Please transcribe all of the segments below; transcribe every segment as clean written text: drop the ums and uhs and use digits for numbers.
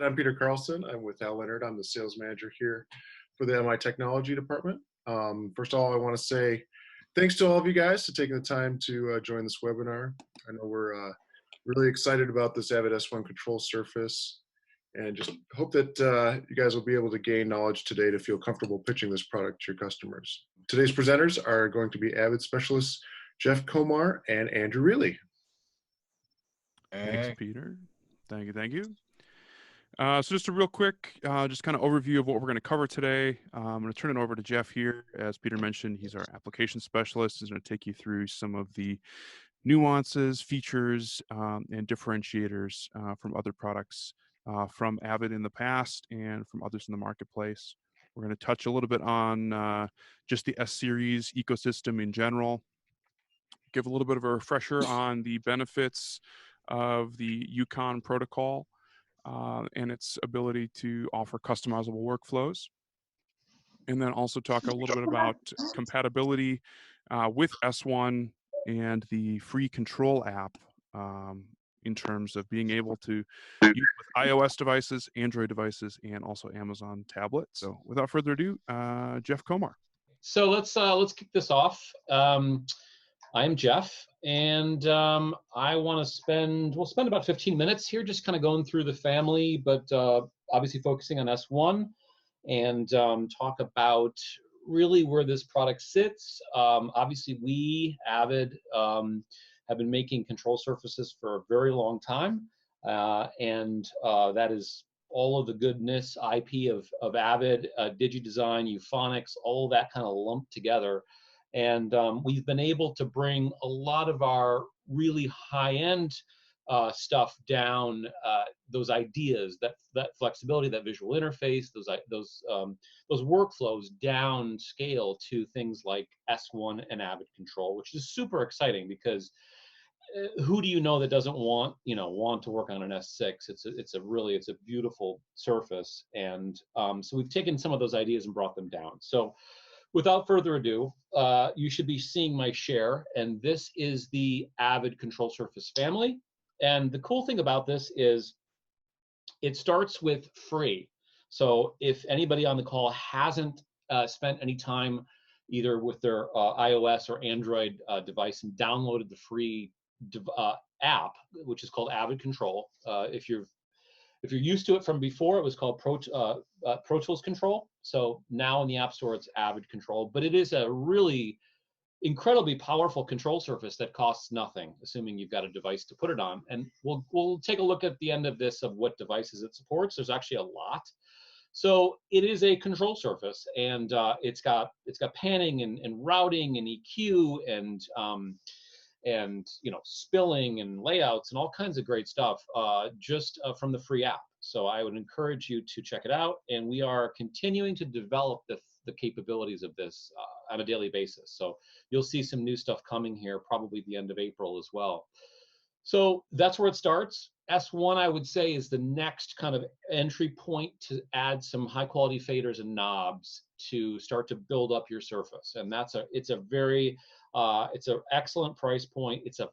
I'm Peter Carlson. I'm with Hal Leonard. I'm the sales manager here for the MI Technology Department. First of all, I want to say thanks to all of you guys for taking the time to join this webinar. I know we're really excited about this Avid S1 control surface, and just hope that you guys will be able to gain knowledge today to feel comfortable pitching this product to your customers. Today's presenters are going to be Avid specialists Jeff Komar and Andrew Reilly. Thanks, Peter. Thank you. Thank you. So just a real quick, just kind of overview of what we're going to cover today. I'm going to turn it over to Jeff here. As Peter mentioned, he's our application specialist. He's going to take you through some of the nuances, features, and differentiators from other products from Avid in the past and from others in the marketplace. We're going to touch a little bit on just the S-Series ecosystem in general, give a little bit of a refresher on the benefits of the Yukon protocol and its ability to offer customizable workflows. And then also talk a little bit about compatibility with S1 and the free control app in terms of being able to use with iOS devices, Android devices, and also Amazon tablets. So without further ado, Jeff Komar. So let's kick this off. I'm Jeff, and we'll spend about 15 minutes here just kind of going through the family, but obviously focusing on S1 and talk about really where this product sits. Obviously, we, Avid, have been making control surfaces for a very long time, and that is all of the goodness, IP of Avid, DigiDesign, Euphonics, all that kind of lumped together. And we've been able to bring a lot of our really high-end stuff down, those ideas, that flexibility, that visual interface, those workflows down scale to things like S1 and Avid Control, which is super exciting because who do you know that doesn't want to work on an S6? It's a beautiful surface, and so we've taken some of those ideas and brought them down. So without further ado, you should be seeing my share, and this is the Avid Control Surface family. And the cool thing about this is it starts with free. So if anybody on the call hasn't spent any time either with their iOS or Android device and downloaded the free app, which is called Avid Control, if you're used to it from before, it was called Pro Tools Control. So now in the App Store, it's Avid Control. But it is a really incredibly powerful control surface that costs nothing, assuming you've got a device to put it on. And we'll take a look at the end of this of what devices it supports. There's actually a lot. So it is a control surface, and it's got panning and routing and EQ and spilling and layouts and all kinds of great stuff just from the free app. So I would encourage you to check it out, and we are continuing to develop the capabilities of this on a daily basis. So you'll see some new stuff coming here probably the end of April as well. So that's where it starts. S1, I would say, is the next kind of entry point to add some high quality faders and knobs to start to build up your surface. And it's an excellent price point. It's a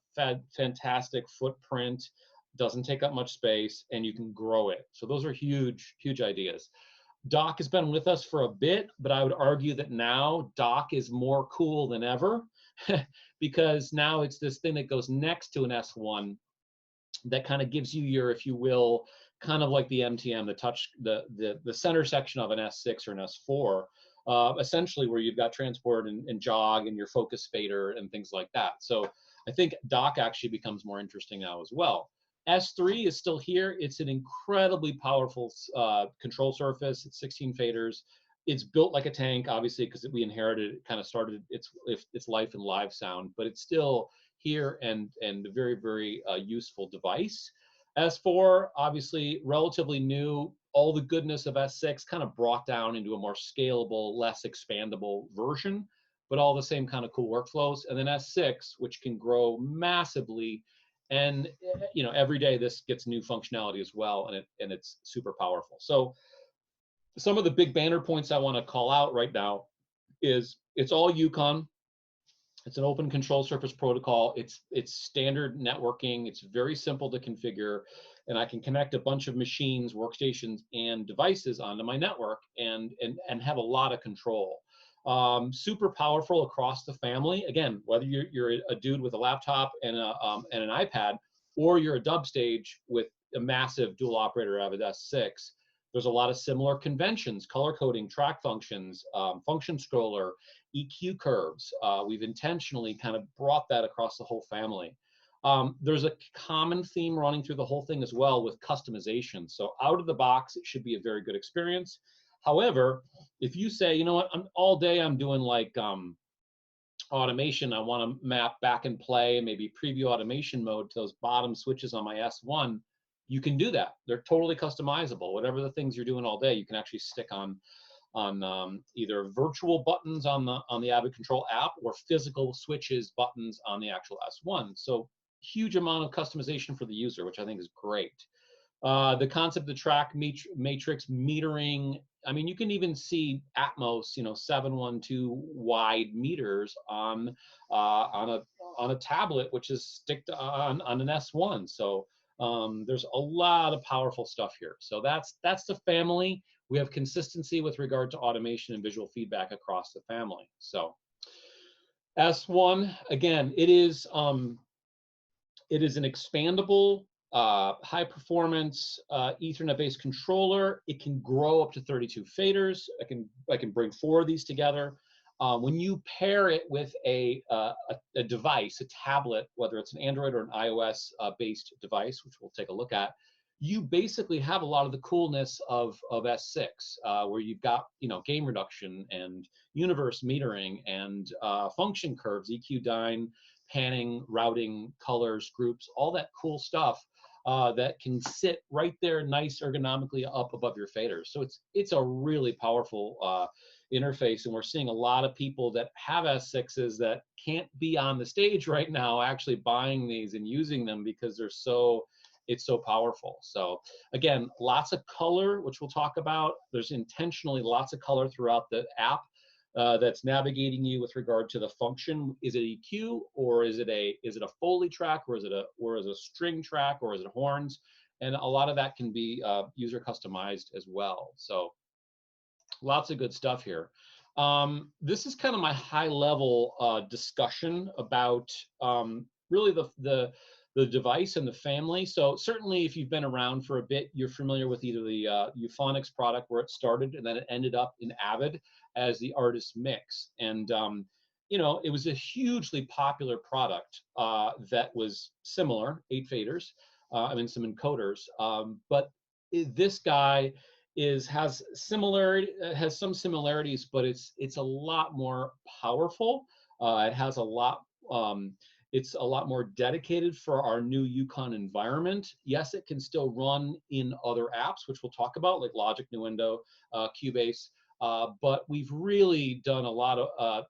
fantastic footprint, doesn't take up much space, and you can grow it. So those are huge, huge ideas. Dock has been with us for a bit, but I would argue that now Dock is more cool than ever because now it's this thing that goes next to an S1 that kind of gives you your, if you will, kind of like the MTM, the center section of an S6 or an S4, essentially where you've got transport and jog and your focus fader and things like that. So I think Dock actually becomes more interesting now as well. S3 is still here. It's an incredibly powerful control surface. It's 16 faders. It's built like a tank, obviously, because we inherited it, kind of started its life in live sound, but it's still here and a very, very useful device. S4, obviously, relatively new. All the goodness of S6 kind of brought down into a more scalable, less expandable version, but all the same kind of cool workflows. And then S6, which can grow massively. And every day this gets new functionality as well, and it's super powerful. So some of the big banner points I want to call out right now is it's all Yukon. It's an open control surface protocol. It's standard networking. It's very simple to configure, and I can connect a bunch of machines, workstations, and devices onto my network and have a lot of control. Super powerful across the family. Again, whether you're a dude with a laptop and an iPad, or you're a dub stage with a massive dual operator Avid S6, there's a lot of similar conventions: color coding, track functions, function scroller, EQ curves. We've intentionally kind of brought that across the whole family. There's a common theme running through the whole thing as well with customization. So out of the box, it should be a very good experience. However, if you say, you know what, all day I'm doing like automation, I want to map back and play, maybe preview automation mode to those bottom switches on my S1, you can do that. They're totally customizable. Whatever the things you're doing all day, you can actually stick on either virtual buttons on the Avid Control app or physical switches buttons on the actual S1. So huge amount of customization for the user, which I think is great. The concept of track matrix metering. I mean, you can even see Atmos, 712 wide meters on a tablet, which is sticked on an S1. So there's a lot of powerful stuff here. So that's the family. We have consistency with regard to automation and visual feedback across the family. So S1, again, it is an expandable, high performance Ethernet-based controller. It can grow up to 32 faders. I can bring 4 of these together. When you pair it with a device, a tablet, whether it's an Android or an iOS based device, which we'll take a look at, you basically have a lot of the coolness of S6, where you've got gain reduction and universe metering and function curves, EQ dyne, panning, routing, colors, groups, all that cool stuff that can sit right there, nice ergonomically up above your faders. So it's a really powerful interface, and we're seeing a lot of people that have S6s that can't be on the stage right now actually buying these and using them because it's so powerful. So again, lots of color, which we'll talk about. There's intentionally lots of color throughout the app that's navigating you with regard to the function. Is it EQ, or is it a Foley track, or is it a string track, or is it horns? And a lot of that can be user customized as well. So lots of good stuff here. This is kind of my high level discussion about really the device and the family. So certainly if you've been around for a bit, you're familiar with either the Euphonics product, where it started and then it ended up in Avid as the Artist Mix. And it was a hugely popular product that was similar, 8 faders, some encoders, but this guy has some similarities, but it's a lot more powerful. It has a lot. It's a lot more dedicated for our new Yukon environment. Yes, it can still run in other apps, which we'll talk about, like Logic, Nuendo, Cubase. But we've really done a lot of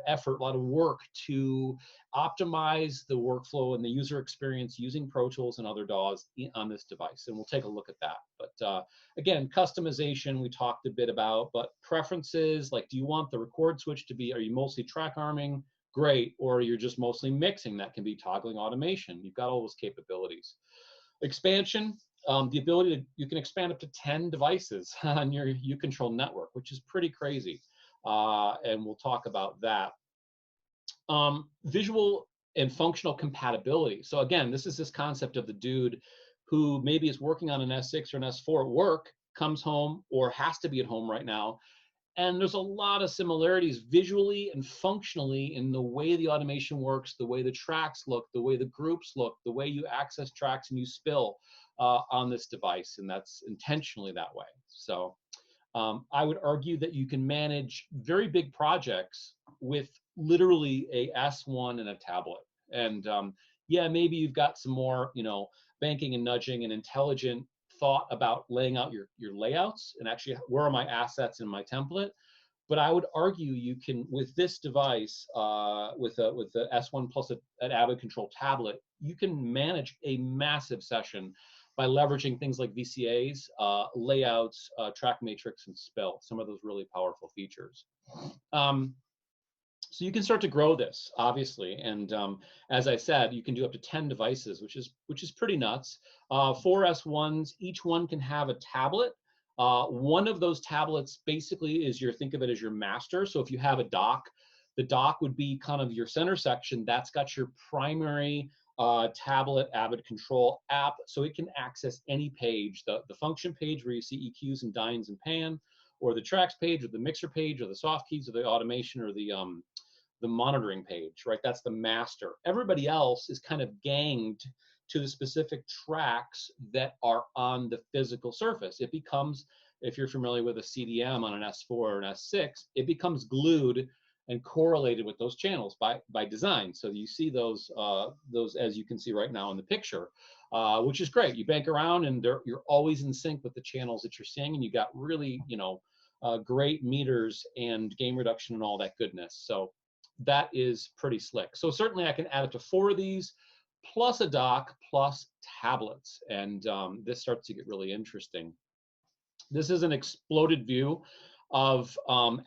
effort, a lot of work to optimize the workflow and the user experience using Pro Tools and other DAWs on this device. And we'll take a look at that. But again, customization we talked a bit about, but preferences, like, do you want the record switch to be, are you mostly track arming? Great. Or you're just mostly mixing, that can be toggling automation. You've got all those capabilities. Expansion, the ability you can expand up to 10 devices on your U-Control network, which is pretty crazy. And we'll talk about that. Visual and functional compatibility. So again, this is this concept of the dude who maybe is working on an S6 or an S4 at work, comes home or has to be at home right now. And there's a lot of similarities visually and functionally in the way the automation works, the way the tracks look, the way the groups look, the way you access tracks and you spill on this device. And that's intentionally that way. So I would argue that you can manage very big projects with literally a S1 and a tablet. And yeah, maybe you've got some more, banking and nudging and intelligent thought about laying out your layouts and actually where are my assets in my template. But I would argue you can, with this device, with the S1 plus an Avid Control tablet, you can manage a massive session by leveraging things like VCAs, layouts, track matrix, and spill, some of those really powerful features. So you can start to grow this, obviously, and as I said, you can do up to 10 devices, which is pretty nuts. 4S1s, each one can have a tablet. One of those tablets basically is think of it as your master. So if you have a dock, the dock would be kind of your center section. That's got your primary tablet Avid Control app, so it can access any page, the function page where you see EQs and dynes and pan, or the tracks page, or the mixer page, or the soft keys, or the automation, or the monitoring page, right? That's the master. Everybody else is kind of ganged to the specific tracks that are on the physical surface. It becomes, if you're familiar with a CDM on an S4 or an S6, it becomes glued and correlated with those channels by design. So you see those as you can see right now in the picture, which is great. You bank around and you're always in sync with the channels that you're seeing, and you got really, great meters and gain reduction and all that goodness. So that is pretty slick. So certainly I can add up to 4 of these, plus a dock, plus tablets, and this starts to get really interesting. This is an exploded view of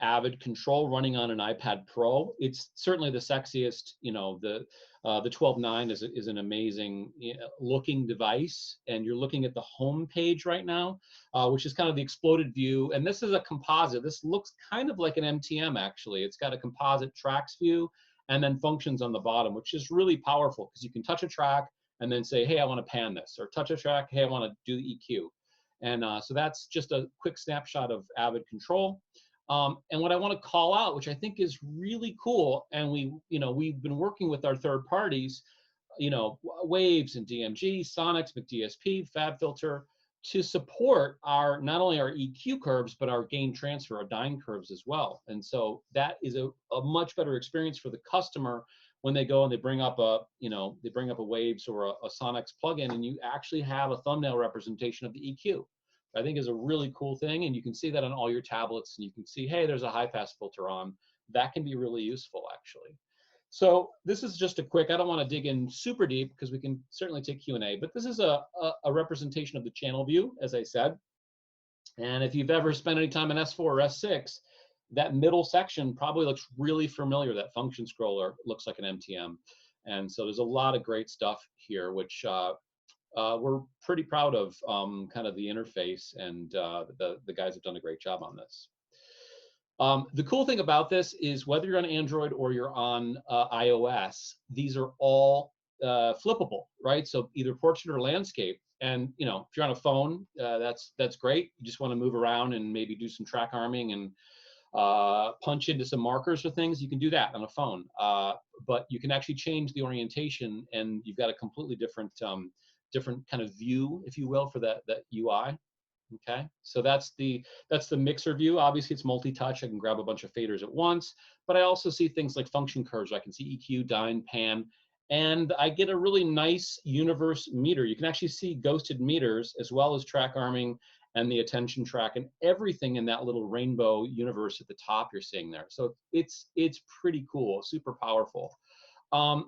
Avid Control running on an iPad Pro. It's certainly the sexiest. The 12.9 is an amazing looking device, and you're looking at the home page right now, which is kind of the exploded view. And this is a composite. This looks kind of like an MTM, actually. It's got a composite tracks view and then functions on the bottom, which is really powerful because you can touch a track and then say, hey, I want to pan this, or touch a track, hey, I want to do the EQ. And so that's just a quick snapshot of Avid Control. And what I want to call out, which I think is really cool, and we've been working with our third parties, Waves and DMG, Sonics, McDSP, FabFilter, to support not only our EQ curves, but our gain transfer, our dyne curves as well. And so that is a much better experience for the customer when they go and they bring up a Waves or a Sonics plugin, and you actually have a thumbnail representation of the EQ. I think is a really cool thing, and you can see that on all your tablets, and you can see, hey, there's a high pass filter on. That can be really useful, actually. So this is just a quick, I don't want to dig in super deep because we can certainly take Q&A, but this is a representation of the channel view, as I said. And if you've ever spent any time in S4 or S6, that middle section probably looks really familiar. That function scroller looks like an MTM. And so there's a lot of great stuff here, which we're pretty proud of, kind of the interface, and the guys have done a great job on this. The cool thing about this is whether you're on Android or you're on iOS, these are all flippable, right? So either portrait or landscape. And if you're on a phone, that's great. You just want to move around and maybe do some track arming and punch into some markers or things, you can do that on a phone. But you can actually change the orientation, and you've got a completely different kind of view, if you will, for that UI. Okay, so that's the mixer view. Obviously, it's multi-touch. I can grab a bunch of faders at once, but I also see things like function curves. I can see EQ, dyne, pan, and I get a really nice universe meter. You can actually see ghosted meters as well as track arming and the attention track and everything in that little rainbow universe at the top you're seeing there. So it's pretty cool, super powerful.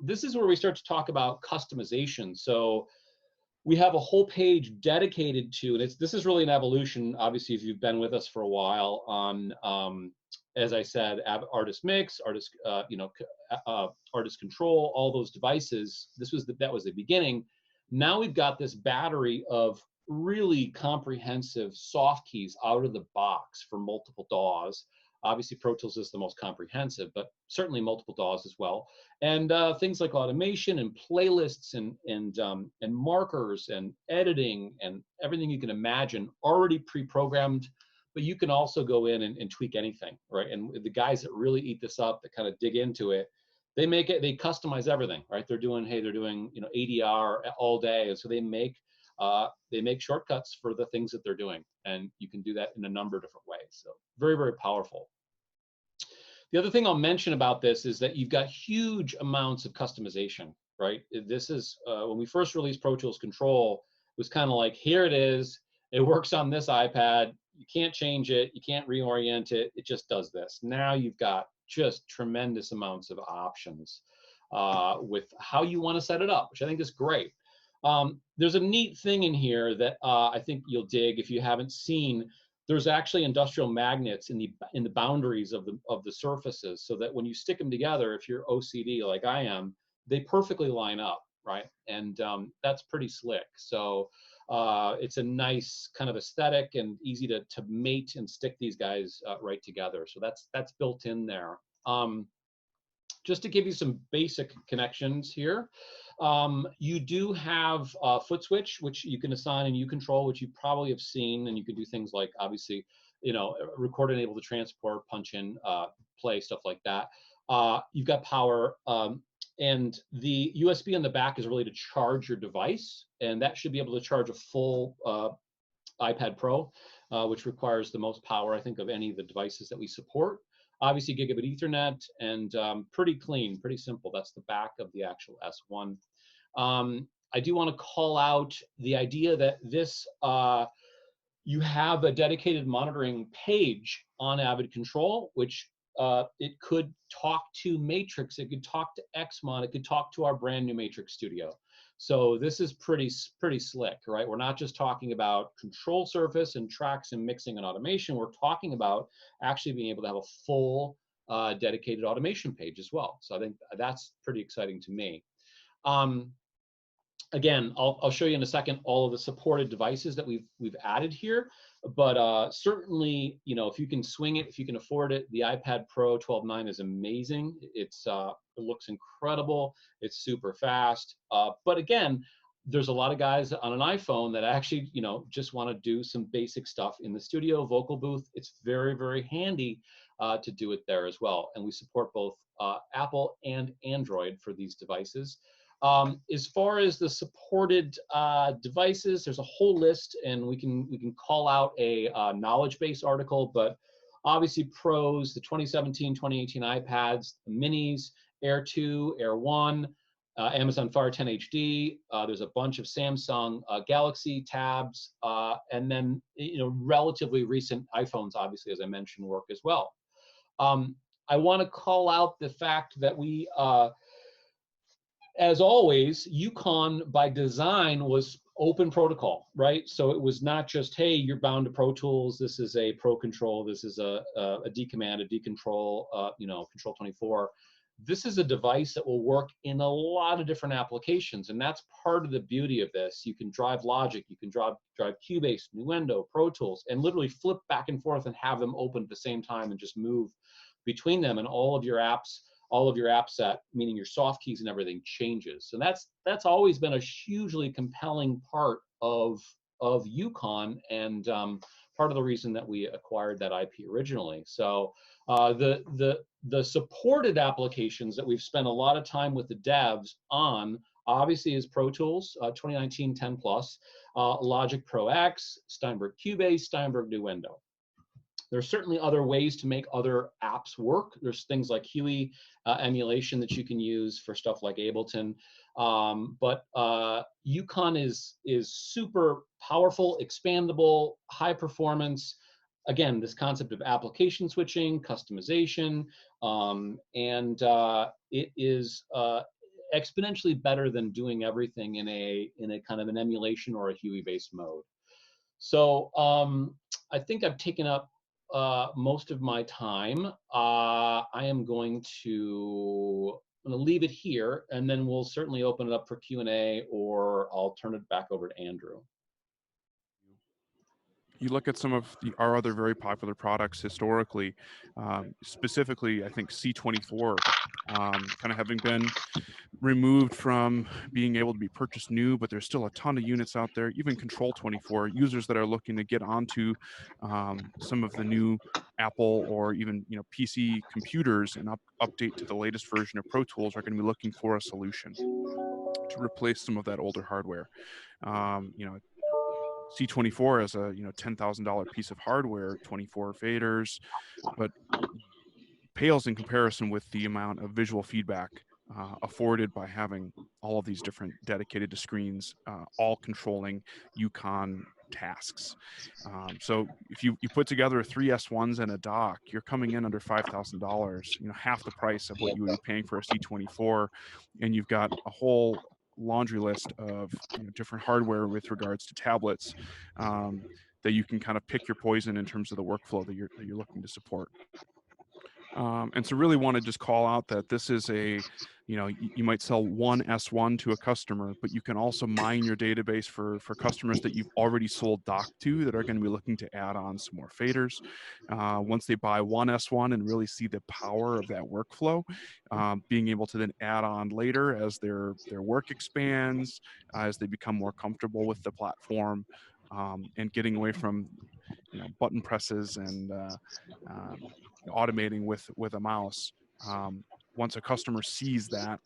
This is where we start to talk about customization. So we have a whole page dedicated to, and this is really an evolution, obviously, if you've been with us for a while, on, as I said, Artist Mix, Artist Control, all those devices. That was the beginning. Now we've got this battery of really comprehensive soft keys out of the box for multiple DAWs. Obviously, Pro Tools is the most comprehensive, but certainly multiple DAWs as well. And things like automation and playlists and markers and editing and everything you can imagine already pre-programmed. But you can also go in and tweak anything, right? And the guys that really eat this up, that kind of dig into it, they customize everything, right? They're doing ADR all day, and so they make shortcuts for the things that they're doing, and you can do that in a number of different ways. So very, very powerful. The other thing I'll mention about this is that you've got huge amounts of customization, right? This is when we first released Pro Tools Control, it was kind of like, here it is, it works on this iPad, you can't change it, you can't reorient it, it just does this. Now you've got just tremendous amounts of options with how you want to set it up, which I think is great. There's a neat thing in here that I think you'll dig if you haven't seen. there's actually industrial magnets in the boundaries of the surfaces, so that when you stick them together, if you're OCD like I am, they perfectly line up, right? And that's pretty slick. So it's a nice kind of aesthetic and easy to mate and stick these guys right together. So that's built in there. Just to give you some basic connections here, you do have a foot switch, which you can assign in U-Control, which you probably have seen, and you can do things like, obviously, record, enable to transport, punch in, play, stuff like that. You've got power, and the USB in the back is really to charge your device, and that should be able to charge a full iPad Pro, which requires the most power, I think, of any of the devices that we support. Obviously, gigabit Ethernet, and pretty clean, pretty simple. That's the back of the actual S1. I do want to call out the idea that this, you have a dedicated monitoring page on Avid Control, which it could talk to Matrix, it could talk to Xmon, it could talk to our brand new Matrix Studio. So this is pretty slick, right? We're not just talking about control surface and tracks and mixing and automation. We're talking about actually being able to have a full dedicated automation page as well. So I think that's pretty exciting to me. Again, I'll show you in a second all of the supported devices that we've added here, but certainly, if you can swing it, if you can afford it, the iPad Pro 12.9 is amazing. It looks incredible. It's super fast. But again, there's a lot of guys on an iPhone that actually, just want to do some basic stuff in the studio, vocal booth. It's very, very handy to do it there as well. And we support both Apple and Android for these devices. As far as the supported devices, there's a whole list, and we can call out a knowledge base article, but obviously pros, the 2017, 2018 iPads, the minis, Air 2, Air 1, Amazon Fire 10 HD, there's a bunch of Samsung Galaxy tabs, and then, relatively recent iPhones, obviously, as I mentioned, work as well. I want to call out the fact that we, as always, Yukon by design was open protocol, right? So it was not just, hey, you're bound to Pro Tools. This is a Pro Control. This is a D Command, a D Control, Control 24. This is a device that will work in a lot of different applications, and that's part of the beauty of this. You can drive Logic, you can drive Cubase, Nuendo, Pro Tools, and literally flip back and forth and have them open at the same time and just move between them, and all of your app set, meaning your soft keys and everything, changes. So that's always been a hugely compelling part of Yukon, and part of the reason that we acquired that IP originally. So the supported applications that we've spent a lot of time with the devs on, obviously, is Pro Tools 2019 10 Plus, Logic Pro X, Steinberg Cubase, Steinberg Nuendo. There's certainly other ways to make other apps work. There's things like Huey emulation that you can use for stuff like Ableton. But Yukon is super powerful, expandable, high performance. Again, this concept of application switching, customization, and it is exponentially better than doing everything in a kind of an emulation or a Huey-based mode. So I think I've taken up most of my time. I am going to leave it here, and then we'll certainly open it up for Q&A, or I'll turn it back over to Andrew. You look at some of our other very popular products historically, specifically, I think C24, kind of having been removed from being able to be purchased new, but there's still a ton of units out there, even Control 24, users that are looking to get onto some of the new Apple or even PC computers and update to the latest version of Pro Tools are going to be looking for a solution to replace some of that older hardware. C24 is a $10,000 piece of hardware, 24 faders, but pales in comparison with the amount of visual feedback afforded by having all of these different dedicated to screens, all controlling Yukon tasks. So if you put together 3 S1s and a dock, you're coming in under $5,000, half the price of what you would be paying for a C24, and you've got a whole laundry list of different hardware with regards to tablets that you can kind of pick your poison in terms of the workflow that you're looking to support. And so really want to just call out that this is a, you might sell one S1 to a customer, but you can also mine your database for customers that you've already sold doc to that are going to be looking to add on some more faders. Once they buy one S1 and really see the power of that workflow, being able to then add on later as their work expands, as they become more comfortable with the platform, and getting away from button presses and automating with a mouse. Once a customer sees that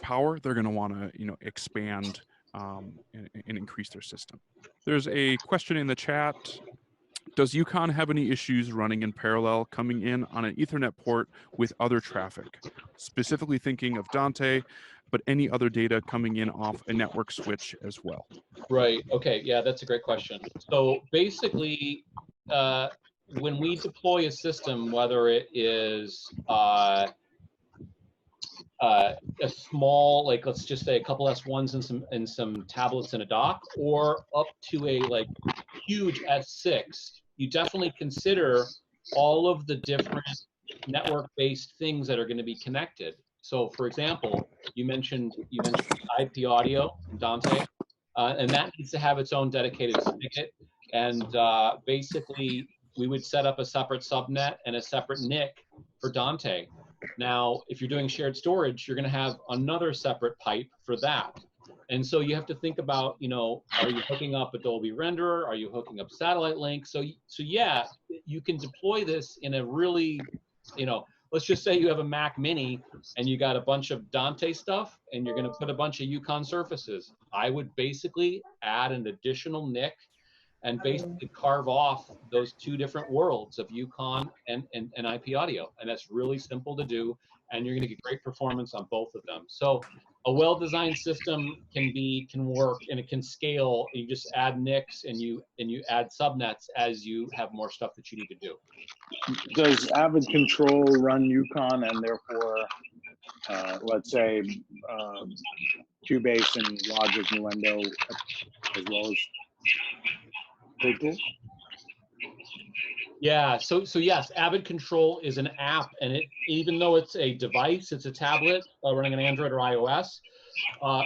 power, they're going to want to expand and increase their system. There's a question in the chat. Does Yukon have any issues running in parallel coming in on an Ethernet port with other traffic? Specifically thinking of Dante, but any other data coming in off a network switch as well? Right. Okay. Yeah, that's a great question. So basically, when we deploy a system, whether it is a small, like let's just say a couple S1s and some tablets and a dock, or up to a like huge S6, you definitely consider all of the different network-based things that are going to be connected. So, for example, you mentioned IP audio, Dante, and that needs to have its own dedicated spigot. And basically, we would set up a separate subnet and a separate NIC for Dante. Now, if you're doing shared storage, you're going to have another separate pipe for that. And so you have to think about, are you hooking up a Dolby renderer? Are you hooking up satellite links? So yeah, you can deploy this in a really, let's just say you have a Mac Mini and you got a bunch of Dante stuff and you're going to put a bunch of Yukon surfaces. I would basically add an additional NIC and basically carve off those two different worlds of Yukon and IP audio. And that's really simple to do. And you're going to get great performance on both of them. So a well-designed system can work and it can scale. You just add NICs and you add subnets as you have more stuff that you need to do. Does Avid Control run Yukon and therefore, let's say, Cubase and Logic Nuendo as well as Pro Tools? Yeah, so yes, Avid Control is an app, and even though it's a device, it's a tablet running on Android or iOS,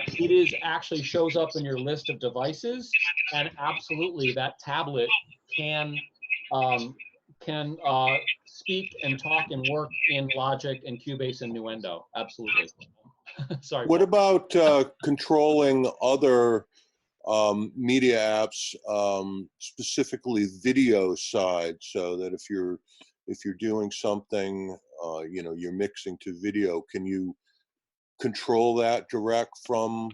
it is actually shows up in your list of devices, and absolutely that tablet can speak and talk and work in Logic and Cubase and Nuendo. Absolutely. Sorry. What about controlling other media apps, specifically video side, so that if you're doing something, you're mixing to video, can you control that direct from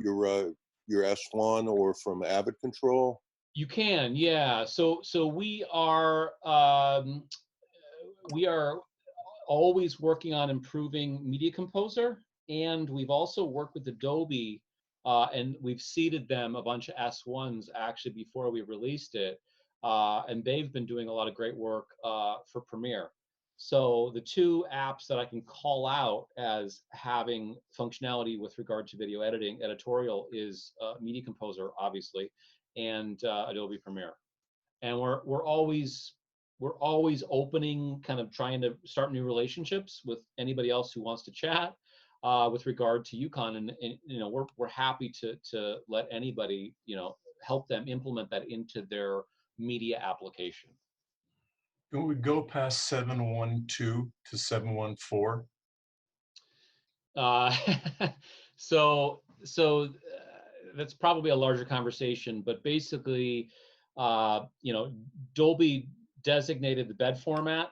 your S1 or from Avid Control? You can, yeah. So we are always working on improving Media Composer, and we've also worked with Adobe. And we've seeded them a bunch of S1s actually before we released it. And they've been doing a lot of great work for Premiere. So the two apps that I can call out as having functionality with regard to video editing, editorial, is Media Composer, obviously, and Adobe Premiere. And we're always opening, kind of trying to start new relationships with anybody else who wants to chat. With regard to Yukon, and we're happy to let anybody help them implement that into their media application. Can we go past 712 to 714? So that's probably a larger conversation, but basically, Dolby designated the bed format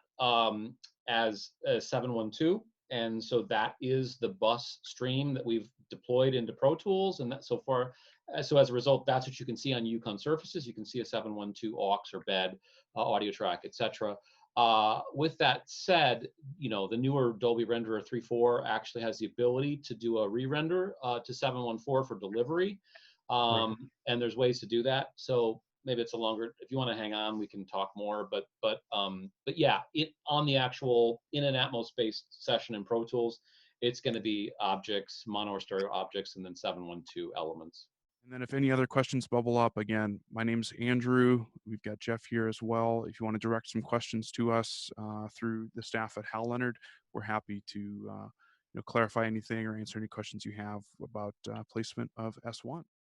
as 712. And so that is the bus stream that we've deployed into Pro Tools. And that so as a result, that's what you can see on Yukon surfaces. You can see a 712 aux or bed, audio track, etc. With that said, the newer Dolby Renderer 3.4 actually has the ability to do a re-render to 714 for delivery. And there's ways to do that. So maybe it's a longer, if you want to hang on, we can talk more, but yeah, on the actual in an Atmos based session in Pro Tools, it's going to be objects, mono or stereo objects, and then 712 elements. And then if any other questions bubble up, again, my name's Andrew. We've got Jeff here as well. If you want to direct some questions to us through the staff at Hal Leonard, we're happy to clarify anything or answer any questions you have about placement of S1.